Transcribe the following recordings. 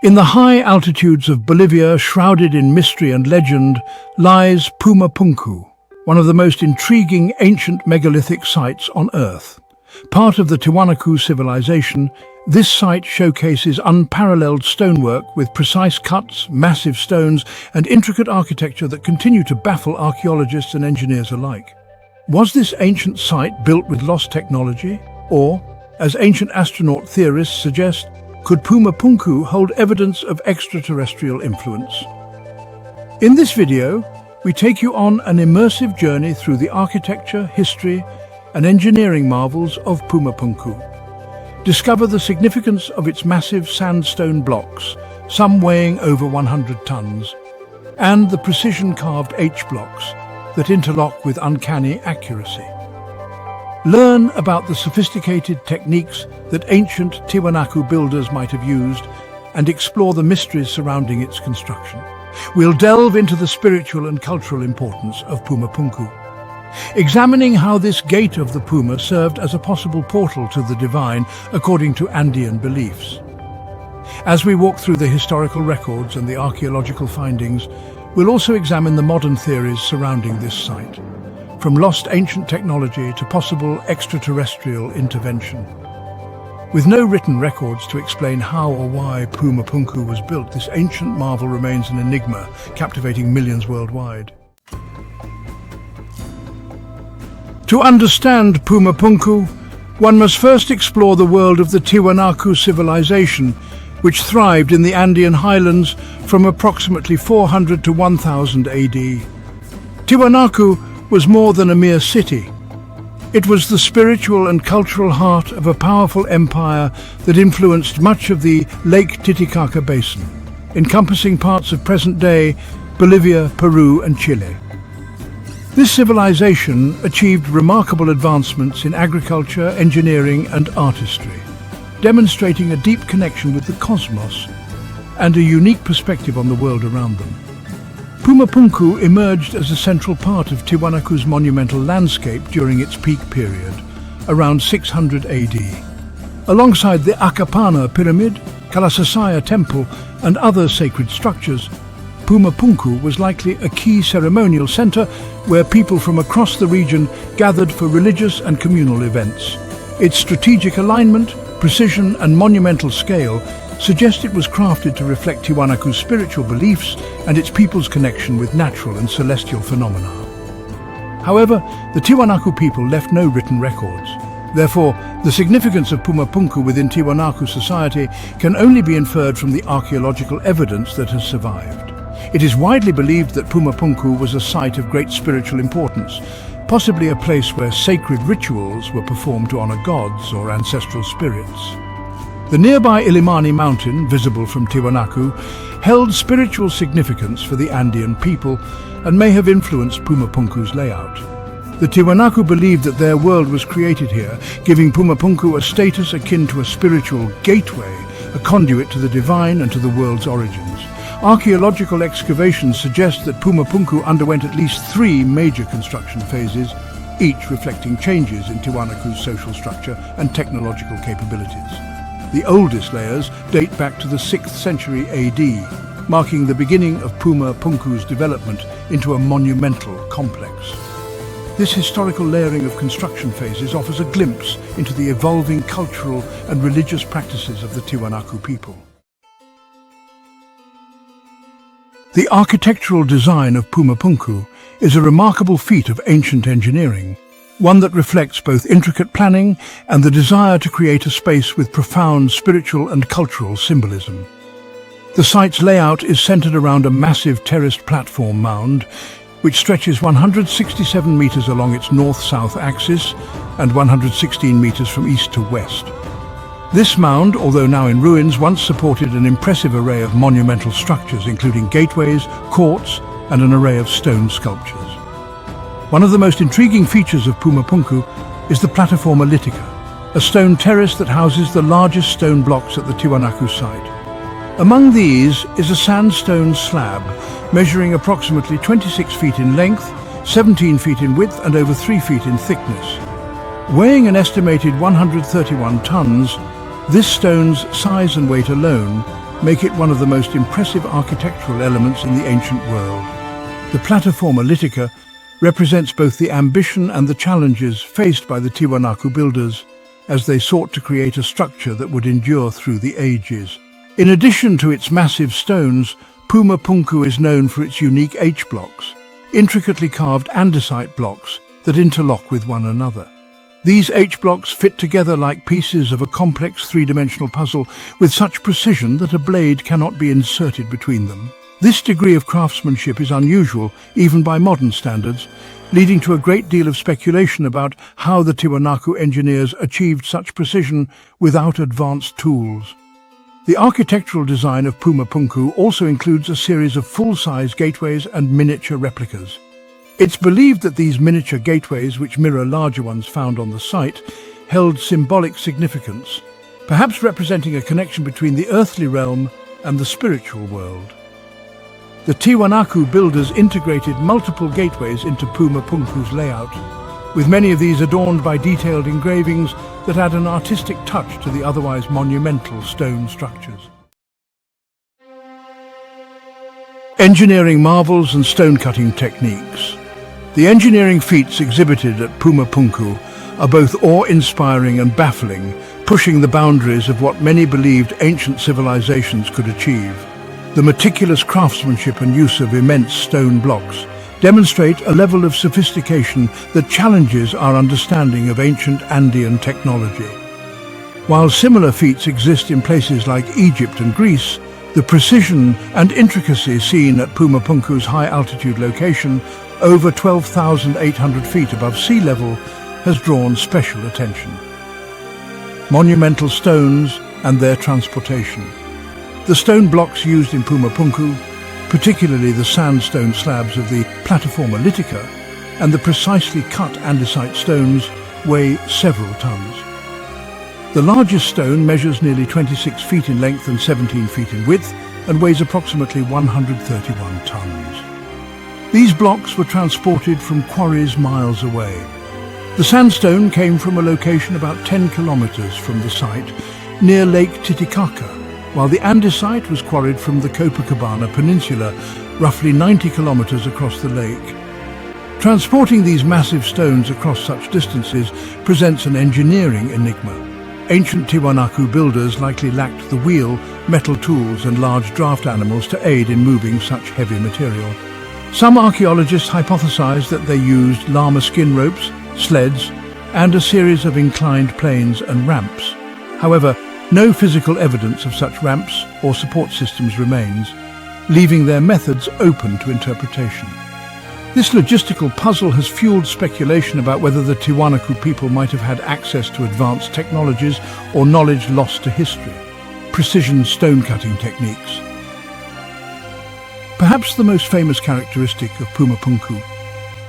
In the high altitudes of Bolivia, shrouded in mystery and legend, lies Puma Punku, one of the most intriguing ancient megalithic sites on Earth. Part of the Tiwanaku civilization, this site showcases unparalleled stonework with precise cuts, massive stones, and intricate architecture that continue to baffle archaeologists and engineers alike. Was this ancient site built with lost technology? Or, as ancient astronaut theorists suggest, could Puma Punku hold evidence of extraterrestrial influence? In this video, we take you on an immersive journey through the architecture, history, and engineering marvels of Puma Punku. Discover the significance of its massive sandstone blocks, some weighing over 100 tons, and the precision-carved H-blocks that interlock with uncanny accuracy. Learn about the sophisticated techniques that ancient Tiwanaku builders might have used and explore the mysteries surrounding its construction. We'll delve into the spiritual and cultural importance of Puma Punku, examining how this gate of the Puma served as a possible portal to the divine according to Andean beliefs. As we walk through the historical records and the archaeological findings, we'll also examine the modern theories surrounding this site, from lost ancient technology to possible extraterrestrial intervention. With no written records to explain how or why Puma Punku was built, this ancient marvel remains an enigma, captivating millions worldwide. To understand Puma Punku, one must first explore the world of the Tiwanaku civilization, which thrived in the Andean highlands from approximately 400 to 1000 AD. Tiwanaku was more than a mere city. It was the spiritual and cultural heart of a powerful empire that influenced much of the Lake Titicaca basin, encompassing parts of present-day Bolivia, Peru, and Chile. This civilization achieved remarkable advancements in agriculture, engineering, and artistry, demonstrating a deep connection with the cosmos and a unique perspective on the world around them. Puma Punku emerged as a central part of Tiwanaku's monumental landscape during its peak period, around 600 AD. Alongside the Akapana Pyramid, Kalasasaya Temple, and other sacred structures, Puma Punku was likely a key ceremonial center where people from across the region gathered for religious and communal events. Its strategic alignment, precision, and monumental scale suggest it was crafted to reflect Tiwanaku's spiritual beliefs and its people's connection with natural and celestial phenomena. However, the Tiwanaku people left no written records. Therefore, the significance of Puma Punku within Tiwanaku society can only be inferred from the archaeological evidence that has survived. It is widely believed that Puma Punku was a site of great spiritual importance, possibly a place where sacred rituals were performed to honor gods or ancestral spirits. The nearby Ilimani mountain, visible from Tiwanaku, held spiritual significance for the Andean people and may have influenced Puma Punku's layout. The Tiwanaku believed that their world was created here, giving Puma Punku a status akin to a spiritual gateway, a conduit to the divine and to the world's origins. Archaeological excavations suggest that Puma Punku underwent at least 3 major construction phases, each reflecting changes in Tiwanaku's social structure and technological capabilities. The oldest layers date back to the 6th century AD, marking the beginning of Puma Punku's development into a monumental complex. This historical layering of construction phases offers a glimpse into the evolving cultural and religious practices of the Tiwanaku people. The architectural design of Puma Punku is a remarkable feat of ancient engineering, one that reflects both intricate planning and the desire to create a space with profound spiritual and cultural symbolism. The site's layout is centered around a massive terraced platform mound, which stretches 167 meters along its north-south axis and 116 meters from east to west. This mound, although now in ruins, once supported an impressive array of monumental structures, including gateways, courts, and an array of stone sculptures. One of the most intriguing features of Puma Punku is the Plataforma Litica, a stone terrace that houses the largest stone blocks at the Tiwanaku site. Among these is a sandstone slab measuring approximately 26 feet in length, 17 feet in width, and over 3 feet in thickness. Weighing an estimated 131 tons, this stone's size and weight alone make it one of the most impressive architectural elements in the ancient world. The Plataforma Litica represents both the ambition and the challenges faced by the Tiwanaku builders as they sought to create a structure that would endure through the ages. In addition to its massive stones, Pumapunku is known for its unique H-blocks, intricately carved andesite blocks that interlock with one another. These H-blocks fit together like pieces of a complex three-dimensional puzzle with such precision that a blade cannot be inserted between them. This degree of craftsmanship is unusual, even by modern standards, leading to a great deal of speculation about how the Tiwanaku engineers achieved such precision without advanced tools. The architectural design of Pumapunku also includes a series of full-size gateways and miniature replicas. It's believed that these miniature gateways, which mirror larger ones found on the site, held symbolic significance, perhaps representing a connection between the earthly realm and the spiritual world. The Tiwanaku builders integrated multiple gateways into Pumapunku's layout, with many of these adorned by detailed engravings that add an artistic touch to the otherwise monumental stone structures. Engineering marvels and stone-cutting techniques. The engineering feats exhibited at Pumapunku are both awe-inspiring and baffling, pushing the boundaries of what many believed ancient civilizations could achieve. The meticulous craftsmanship and use of immense stone blocks demonstrate a level of sophistication that challenges our understanding of ancient Andean technology. While similar feats exist in places like Egypt and Greece, the precision and intricacy seen at Pumapunku's high-altitude location, over 12,800 feet above sea level, has drawn special attention. Monumental stones and their transportation. The stone blocks used in Pumapunku, particularly the sandstone slabs of the Plataforma Litica and the precisely cut andesite stones, weigh several tons. The largest stone measures nearly 26 feet in length and 17 feet in width and weighs approximately 131 tons. These blocks were transported from quarries miles away. The sandstone came from a location about 10 kilometers from the site, near Lake Titicaca, while the andesite was quarried from the Copacabana Peninsula, roughly 90 kilometers across the lake. Transporting these massive stones across such distances presents an engineering enigma. Ancient Tiwanaku builders likely lacked the wheel, metal tools and large draft animals to aid in moving such heavy material. Some archaeologists hypothesize that they used llama skin ropes, sleds, and a series of inclined planes and ramps. However, no physical evidence of such ramps or support systems remains, leaving their methods open to interpretation. This logistical puzzle has fueled speculation about whether the Tiwanaku people might have had access to advanced technologies or knowledge lost to history. Precision stone-cutting techniques. Perhaps the most famous characteristic of Pumapunku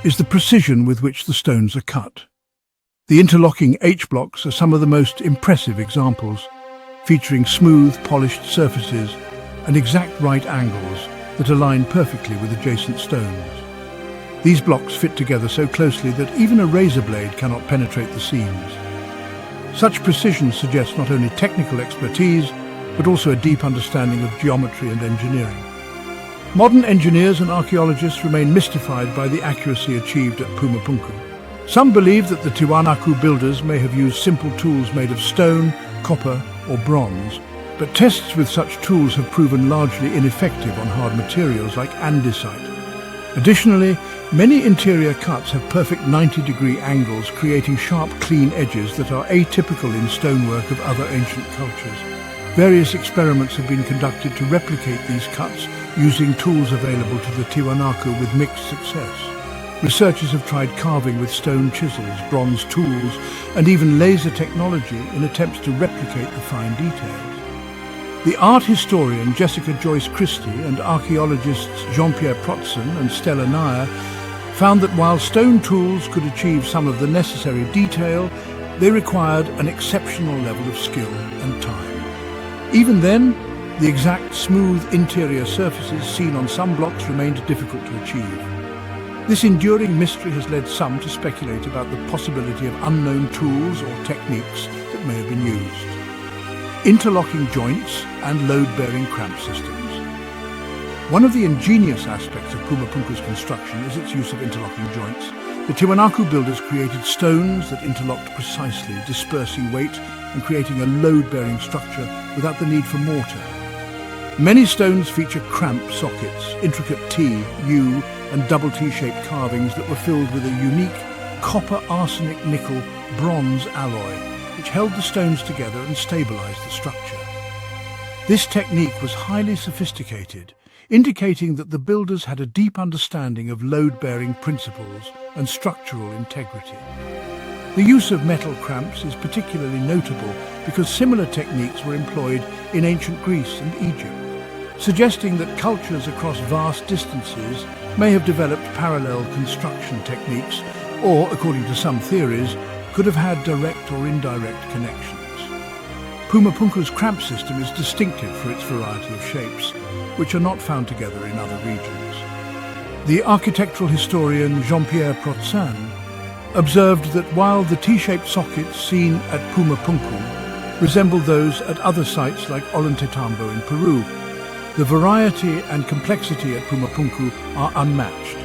is the precision with which the stones are cut. The interlocking H-blocks are some of the most impressive examples, featuring smooth, polished surfaces and exact right angles that align perfectly with adjacent stones. These blocks fit together so closely that even a razor blade cannot penetrate the seams. Such precision suggests not only technical expertise, but also a deep understanding of geometry and engineering. Modern engineers and archaeologists remain mystified by the accuracy achieved at Pumapunku. Some believe that the Tiwanaku builders may have used simple tools made of stone, copper, or bronze, but tests with such tools have proven largely ineffective on hard materials like andesite. Additionally, many interior cuts have perfect 90-degree angles, creating sharp, clean edges that are atypical in stonework of other ancient cultures. Various experiments have been conducted to replicate these cuts using tools available to the Tiwanaku with mixed success. Researchers have tried carving with stone chisels, bronze tools, and even laser technology in attempts to replicate the fine details. The art historian Jessica Joyce Christie and archaeologists Jean-Pierre Protzen and Stella Nair found that while stone tools could achieve some of the necessary detail, they required an exceptional level of skill and time. Even then, the exact smooth interior surfaces seen on some blocks remained difficult to achieve. This enduring mystery has led some to speculate about the possibility of unknown tools or techniques that may have been used. interlocking joints and load-bearing cramp systems. One of the ingenious aspects of Pumapunku's construction is its use of interlocking joints. The Tiwanaku builders created stones that interlocked precisely, dispersing weight and creating a load-bearing structure without the need for mortar. Many stones feature cramp sockets, intricate T, U and double T-shaped carvings that were filled with a unique copper arsenic nickel bronze alloy, which held the stones together and stabilized the structure. This technique was highly sophisticated, indicating that the builders had a deep understanding of load-bearing principles and structural integrity. The use of metal cramps is particularly notable because similar techniques were employed in ancient Greece and Egypt, suggesting that cultures across vast distances may have developed parallel construction techniques or, according to some theories, could have had direct or indirect connections. Pumapunku's cramp system is distinctive for its variety of shapes, which are not found together in other regions. The architectural historian Jean-Pierre Protzan observed that while the T-shaped sockets seen at Pumapunku resemble those at other sites like Ollantaytambo in Peru, the variety and complexity at Pumapunku are unmatched.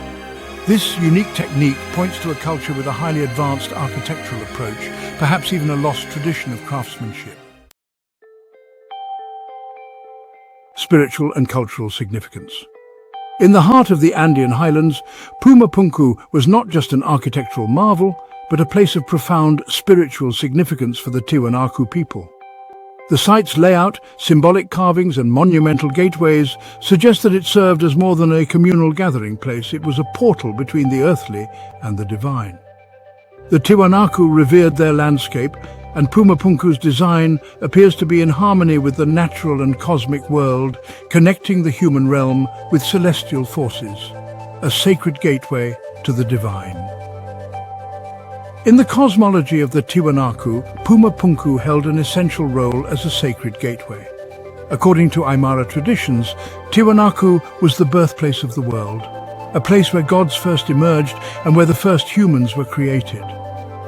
This unique technique points to a culture with a highly advanced architectural approach, perhaps even a lost tradition of craftsmanship. Spiritual and cultural significance. In the heart of the Andean highlands, Pumapunku was not just an architectural marvel, but a place of profound spiritual significance for the Tiwanaku people. The site's layout, symbolic carvings and monumental gateways suggest that it served as more than a communal gathering place. It was a portal between the earthly and the divine. The Tiwanaku revered their landscape, and Pumapunku's design appears to be in harmony with the natural and cosmic world, connecting the human realm with celestial forces, a sacred gateway to the divine. In the cosmology of the Tiwanaku, Pumapunku held an essential role as a sacred gateway. According to Aymara traditions, Tiwanaku was the birthplace of the world, a place where gods first emerged and where the first humans were created.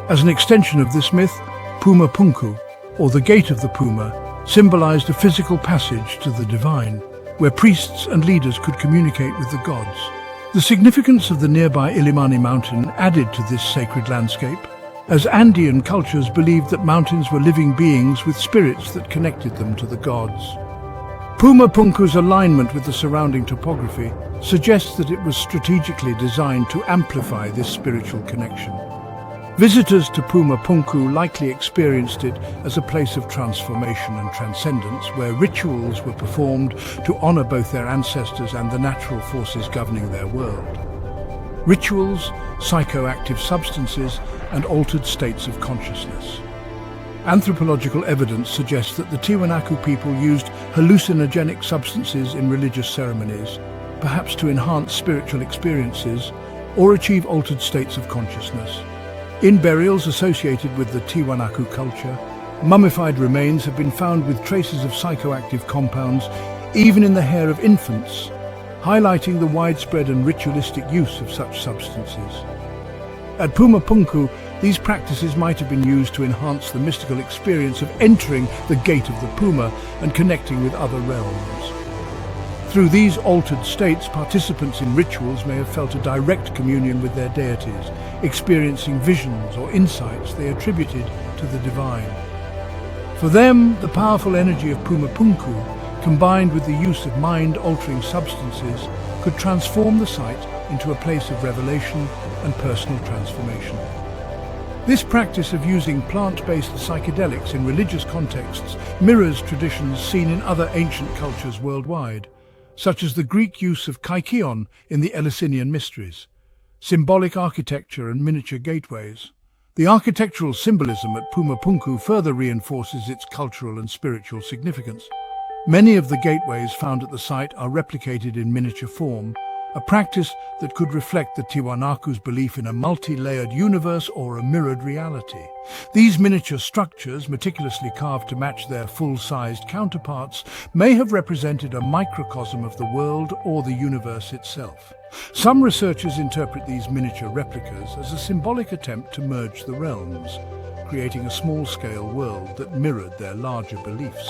As an extension of this myth, Pumapunku, or the Gate of the Puma, symbolized a physical passage to the divine, where priests and leaders could communicate with the gods. The significance of the nearby Ilimani mountain added to this sacred landscape, as Andean cultures believed that mountains were living beings with spirits that connected them to the gods. Pumapunku's alignment with the surrounding topography suggests that it was strategically designed to amplify this spiritual connection. Visitors to Pumapunku likely experienced it as a place of transformation and transcendence, where rituals were performed to honor both their ancestors and the natural forces governing their world. Rituals, psychoactive substances, and altered states of consciousness. Anthropological evidence suggests that the Tiwanaku people used hallucinogenic substances in religious ceremonies, perhaps to enhance spiritual experiences or achieve altered states of consciousness. In burials associated with the Tiwanaku culture, mummified remains have been found with traces of psychoactive compounds, even in the hair of infants, highlighting the widespread and ritualistic use of such substances. At Pumapunku, these practices might have been used to enhance the mystical experience of entering the Gate of the Puma and connecting with other realms. Through these altered states, participants in rituals may have felt a direct communion with their deities, experiencing visions or insights they attributed to the divine. For them, the powerful energy of Pumapunku, combined with the use of mind-altering substances, could transform the site into a place of revelation and personal transformation. This practice of using plant-based psychedelics in religious contexts mirrors traditions seen in other ancient cultures worldwide, such as the Greek use of kykeon in the Eleusinian mysteries, symbolic architecture and miniature gateways. The architectural symbolism at Pumapunku further reinforces its cultural and spiritual significance. Many of the gateways found at the site are replicated in miniature form, a practice that could reflect the Tiwanaku's belief in a multi-layered universe or a mirrored reality. These miniature structures, meticulously carved to match their full-sized counterparts, may have represented a microcosm of the world or the universe itself. Some researchers interpret these miniature replicas as a symbolic attempt to merge the realms, creating a small-scale world that mirrored their larger beliefs.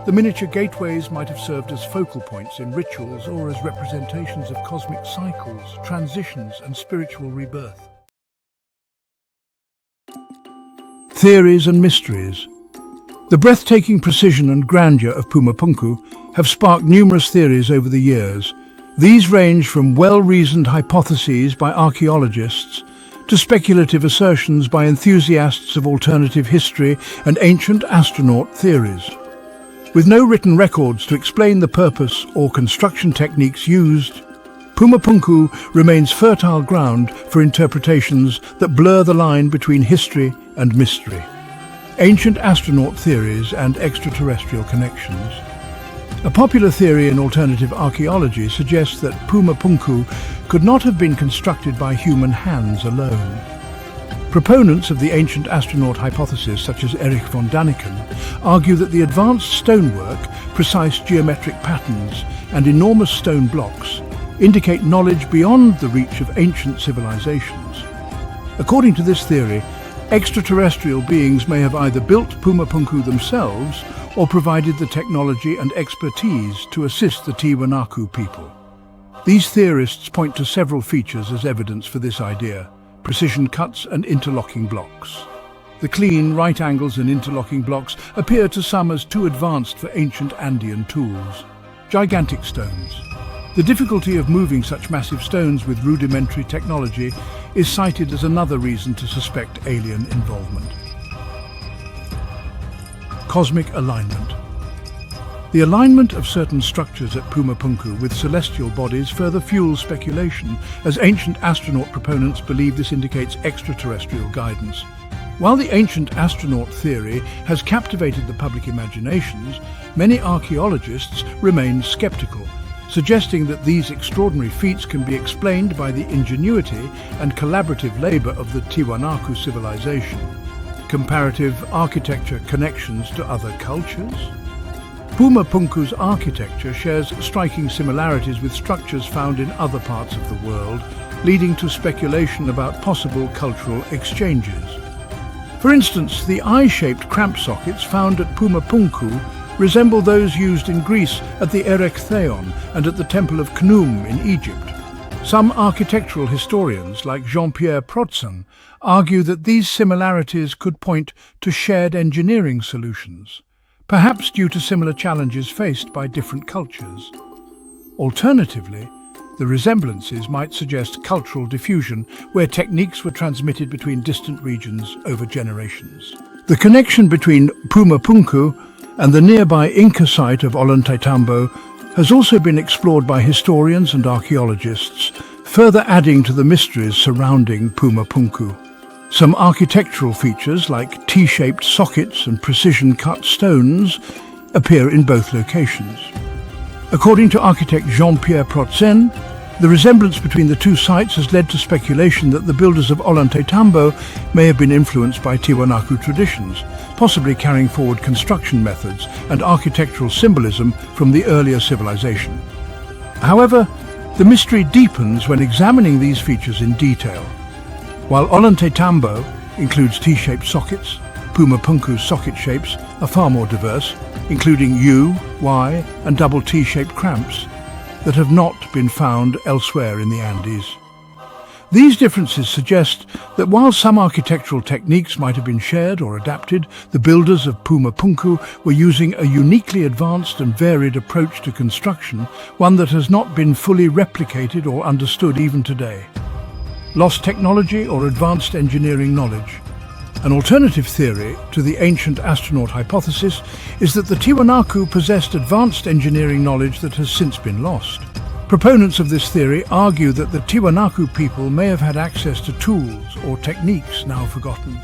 The miniature gateways might have served as focal points in rituals or as representations of cosmic cycles, transitions, and spiritual rebirth. Theories and mysteries. The breathtaking precision and grandeur of Pumapunku have sparked numerous theories over the years. These range from well-reasoned hypotheses by archaeologists to speculative assertions by enthusiasts of alternative history and ancient astronaut theories. With no written records to explain the purpose or construction techniques used, Pumapunku remains fertile ground for interpretations that blur the line between history and mystery. Ancient astronaut theories and extraterrestrial connections. A popular theory in alternative archaeology suggests that Pumapunku could not have been constructed by human hands alone. Proponents of the ancient astronaut hypothesis, such as Erich von Daniken, argue that the advanced stonework, precise geometric patterns, and enormous stone blocks indicate knowledge beyond the reach of ancient civilizations. According to this theory, extraterrestrial beings may have either built Pumapunku themselves or provided the technology and expertise to assist the Tiwanaku people. These theorists point to several features as evidence for this idea: precision cuts and interlocking blocks. The clean, right angles and interlocking blocks appear to some as too advanced for ancient Andean tools. Gigantic stones. The difficulty of moving such massive stones with rudimentary technology is cited as another reason to suspect alien involvement. Cosmic alignment. The alignment of certain structures at Pumapunku with celestial bodies further fuels speculation, as ancient astronaut proponents believe this indicates extraterrestrial guidance. While the ancient astronaut theory has captivated the public imaginations, many archaeologists remain skeptical, suggesting that these extraordinary feats can be explained by the ingenuity and collaborative labor of the Tiwanaku civilization. Comparative architecture connections to other cultures. Pumapunku's architecture shares striking similarities with structures found in other parts of the world, leading to speculation about possible cultural exchanges. For instance, the eye-shaped cramp sockets found at Pumapunku resemble those used in Greece at the Erechtheion and at the Temple of Khnum in Egypt. Some architectural historians, like Jean-Pierre Protzen, argue that these similarities could point to shared engineering solutions, perhaps due to similar challenges faced by different cultures. Alternatively, the resemblances might suggest cultural diffusion, where techniques were transmitted between distant regions over generations. The connection between Pumapunku and the nearby Inca site of Ollantaytambo has also been explored by historians and archaeologists, further adding to the mysteries surrounding Pumapunku. Some architectural features, like T-shaped sockets and precision-cut stones, appear in both locations. According to architect Jean-Pierre Protzen, the resemblance between the two sites has led to speculation that the builders of Ollantaytambo may have been influenced by Tiwanaku traditions, possibly carrying forward construction methods and architectural symbolism from the earlier civilization. However, the mystery deepens when examining these features in detail. While Ollantaytambo includes T-shaped sockets, Pumapunku's socket shapes are far more diverse, including U, Y, and double T-shaped cramps that have not been found elsewhere in the Andes. These differences suggest that while some architectural techniques might have been shared or adapted, the builders of Pumapunku were using a uniquely advanced and varied approach to construction, one that has not been fully replicated or understood even today. Lost technology or advanced engineering knowledge. An alternative theory to the ancient astronaut hypothesis is that the Tiwanaku possessed advanced engineering knowledge that has since been lost. Proponents of this theory argue that the Tiwanaku people may have had access to tools or techniques now forgotten.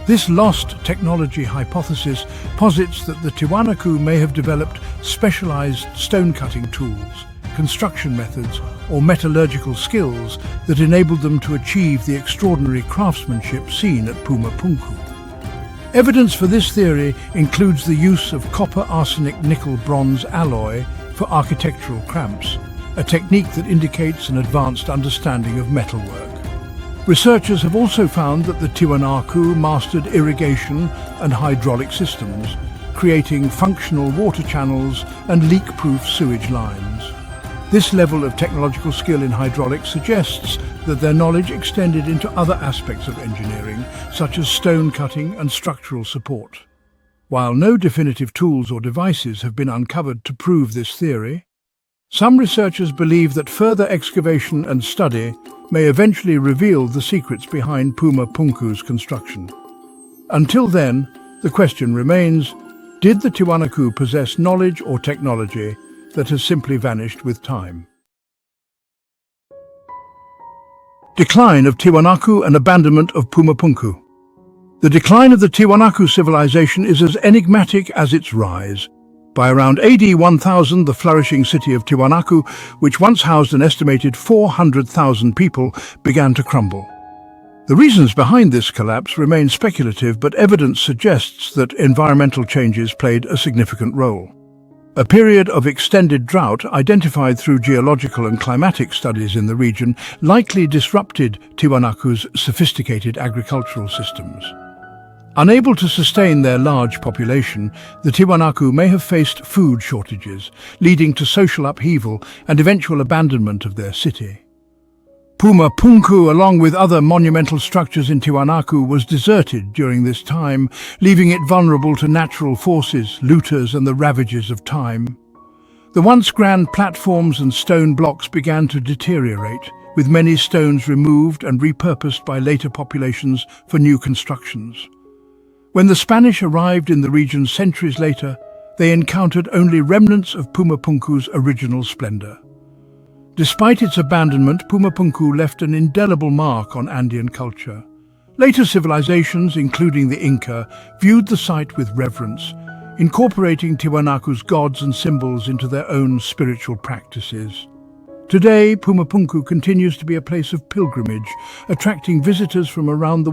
This lost technology hypothesis posits that the Tiwanaku may have developed specialized stone-cutting tools, construction methods, or metallurgical skills that enabled them to achieve the extraordinary craftsmanship seen at Pumapunku. Evidence for this theory includes the use of copper-arsenic-nickel-bronze alloy for architectural cramps, a technique that indicates an advanced understanding of metalwork. Researchers have also found that the Tiwanaku mastered irrigation and hydraulic systems, creating functional water channels and leak-proof sewage lines. This level of technological skill in hydraulics suggests that their knowledge extended into other aspects of engineering, such as stone cutting and structural support. While no definitive tools or devices have been uncovered to prove this theory, some researchers believe that further excavation and study may eventually reveal the secrets behind Puma Punku's construction. Until then, the question remains, did the Tiwanaku possess knowledge or technology that has simply vanished with time? Decline of Tiwanaku and abandonment of Pumapunku. The decline of the Tiwanaku civilization is as enigmatic as its rise. By around AD 1000, the flourishing city of Tiwanaku, which once housed an estimated 400,000 people, began to crumble. The reasons behind this collapse remain speculative, but evidence suggests that environmental changes played a significant role. A period of extended drought, identified through geological and climatic studies in the region, likely disrupted Tiwanaku's sophisticated agricultural systems. Unable to sustain their large population, the Tiwanaku may have faced food shortages, leading to social upheaval and eventual abandonment of their city. Pumapunku, along with other monumental structures in Tiwanaku, was deserted during this time, leaving it vulnerable to natural forces, looters, and the ravages of time. The once grand platforms and stone blocks began to deteriorate, with many stones removed and repurposed by later populations for new constructions. When the Spanish arrived in the region centuries later, they encountered only remnants of Pumapunku's original splendor. Despite its abandonment, Pumapunku left an indelible mark on Andean culture. Later civilizations, including the Inca, viewed the site with reverence, incorporating Tiwanaku's gods and symbols into their own spiritual practices. Today, Pumapunku continues to be a place of pilgrimage, attracting visitors from around the world.